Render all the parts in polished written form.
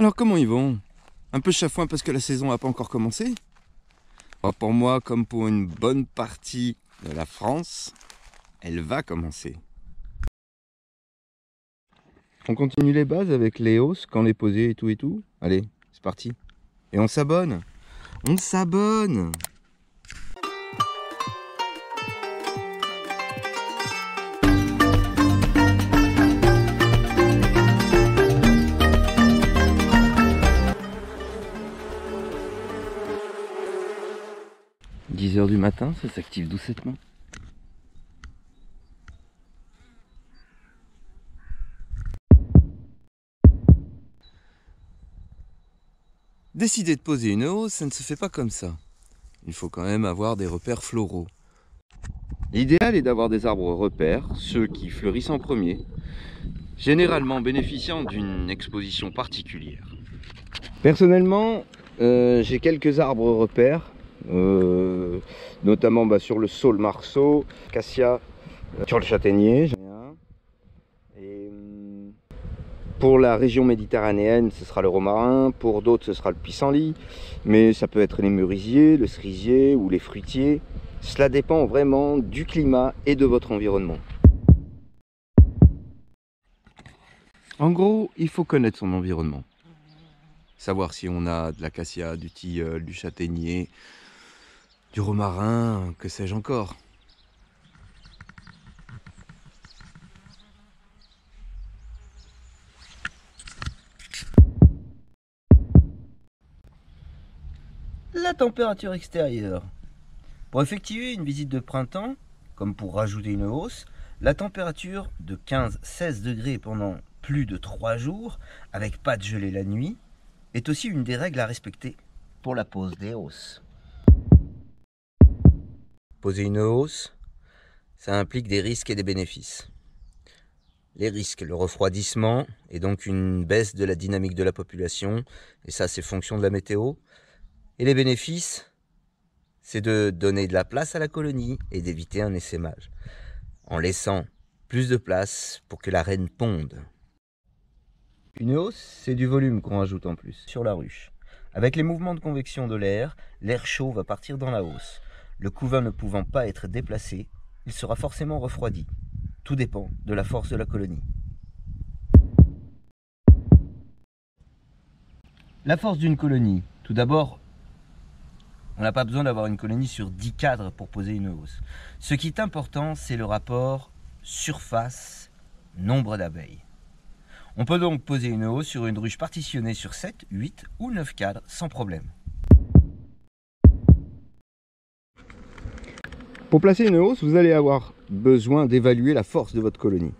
Alors comment ils vont? Un peu chafouin parce que la saison n'a pas encore commencé? Pour moi, comme pour une bonne partie de la France, elle va commencer. On continue les bases avec les hausses, quand les poser et tout. Allez, c'est parti. Et on s'abonne. On s'abonne. « 10 h du matin, ça s'active doucettement. Décider de poser une hausse, ça ne se fait pas comme ça. Il faut quand même avoir des repères floraux. L'idéal est d'avoir des arbres repères, ceux qui fleurissent en premier, généralement bénéficiant d'une exposition particulière. Personnellement, j'ai quelques arbres repères, notamment sur le saule marceau, cassia, sur le châtaignier. Et pour la région méditerranéenne, ce sera le romarin, pour d'autres, ce sera le pissenlit, mais ça peut être les merisiers, le cerisier ou les fruitiers. Cela dépend vraiment du climat et de votre environnement. En gros, il faut connaître son environnement. Savoir si on a de la cassia, du tilleul, du châtaignier, du romarin, que sais-je encore. La température extérieure. Pour effectuer une visite de printemps, comme pour rajouter une hausse, la température de 15-16 degrés pendant plus de 3 jours, avec pas de gelée la nuit, est aussi une des règles à respecter pour la pose des hausses. Poser une hausse, ça implique des risques et des bénéfices. Les risques, le refroidissement et donc une baisse de la dynamique de la population, et ça c'est fonction de la météo. Et les bénéfices, c'est de donner de la place à la colonie et d'éviter un essaimage, en laissant plus de place pour que la reine ponde. Une hausse, c'est du volume qu'on rajoute en plus sur la ruche. Avec les mouvements de convection de l'air chaud va partir dans la hausse. Le couvain ne pouvant pas être déplacé, il sera forcément refroidi. Tout dépend de la force de la colonie. La force d'une colonie, tout d'abord, on n'a pas besoin d'avoir une colonie sur 10 cadres pour poser une hausse. Ce qui est important, c'est le rapport surface-nombre d'abeilles. On peut donc poser une hausse sur une ruche partitionnée sur 7, 8 ou 9 cadres sans problème. Pour placer une hausse, vous allez avoir besoin d'évaluer la force de votre colonie.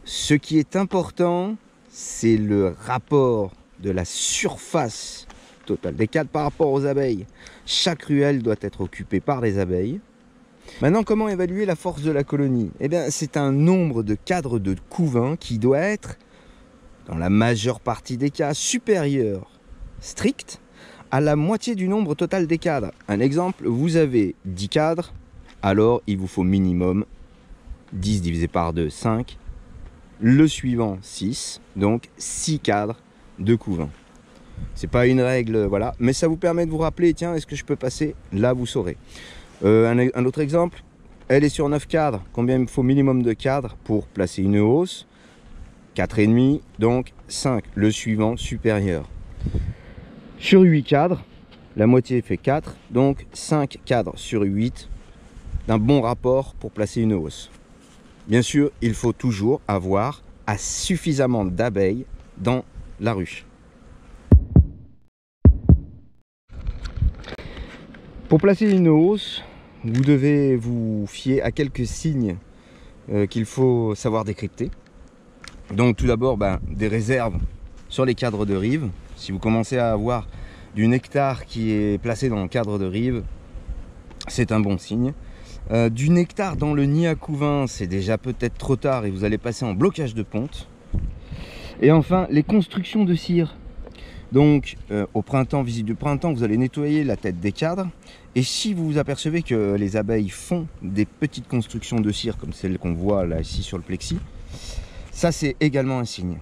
Ce qui est important, c'est le rapport de la surface totale des cadres par rapport aux abeilles. Chaque ruelle doit être occupée par des abeilles. Maintenant, comment évaluer la force de la colonie? Eh bien, c'est un nombre de cadres de couvain qui doit être, dans la majeure partie des cas, supérieur strict à la moitié du nombre total des cadres. Un exemple, vous avez 10 cadres, alors il vous faut minimum 10 divisé par 2, 5. Le suivant, 6, donc 6 cadres de couvain. C'est pas une règle, voilà, mais ça vous permet de vous rappeler, tiens, est-ce que je peux passer? Là, vous saurez. Un autre exemple, elle est sur 9 cadres. Combien il me faut minimum de cadres pour placer une hausse? 4,5, donc 5. Le suivant, supérieur. Sur 8 cadres, la moitié fait 4, donc 5 cadres sur 8, d'un bon rapport pour placer une hausse. Bien sûr, il faut toujours avoir suffisamment d'abeilles dans la ruche. Pour placer une hausse, vous devez vous fier à quelques signes qu'il faut savoir décrypter. Donc tout d'abord, des réserves sur les cadres de rive. Si vous commencez à avoir du nectar qui est placé dans le cadre de rive, c'est un bon signe. Du nectar dans le nid à couvain, c'est déjà peut-être trop tard et vous allez passer en blocage de ponte. Et enfin, les constructions de cire. Donc au printemps, visite du printemps, vous allez nettoyer la tête des cadres. Et si vous vous apercevez que les abeilles font des petites constructions de cire comme celle qu'on voit là ici sur le plexi, ça c'est également un signe.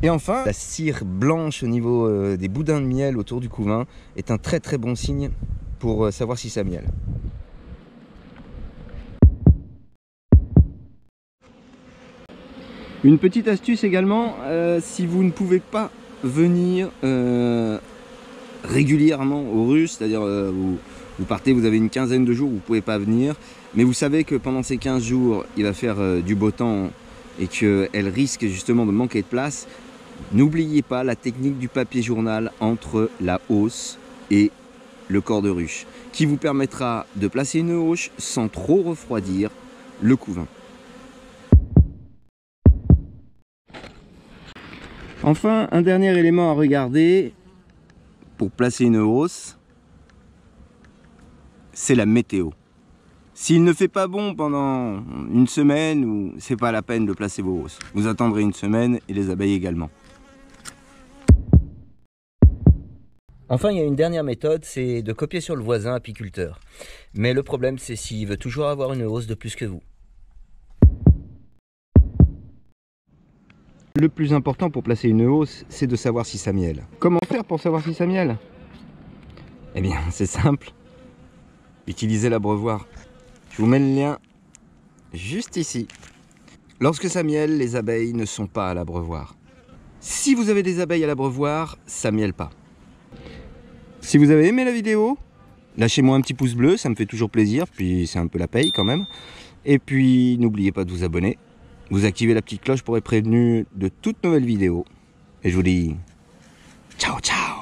Et enfin, la cire blanche au niveau des boudins de miel autour du couvain est un très très bon signe pour savoir si ça miel. Une petite astuce également, si vous ne pouvez pas venir régulièrement aux ruches, c'est-à-dire vous partez, vous avez une quinzaine de jours, vous ne pouvez pas venir, mais vous savez que pendant ces 15 jours, il va faire du beau temps et qu'elle risque justement de manquer de place, n'oubliez pas la technique du papier journal entre la hausse et le corps de ruche, qui vous permettra de placer une hauche sans trop refroidir le couvain. Enfin, un dernier élément à regarder pour placer une hausse, c'est la météo. S'il ne fait pas bon pendant une semaine, c'est pas la peine de placer vos hausses. Vous attendrez une semaine et les abeilles également. Enfin, il y a une dernière méthode, c'est de copier sur le voisin apiculteur. Mais le problème, c'est s'il veut toujours avoir une hausse de plus que vous. Le plus important pour placer une hausse, c'est de savoir si ça miel. Comment faire pour savoir si ça miel? Eh bien, c'est simple. Utilisez l'abreuvoir. Je vous mets le lien juste ici. Lorsque ça miel, les abeilles ne sont pas à l'abreuvoir. Si vous avez des abeilles à l'abreuvoir, ça miel pas. Si vous avez aimé la vidéo, lâchez-moi un petit pouce bleu, ça me fait toujours plaisir, puis c'est un peu la paye quand même. Et puis, n'oubliez pas de vous abonner. Vous activez la petite cloche pour être prévenu de toutes nouvelles vidéos. Et je vous dis ciao ciao.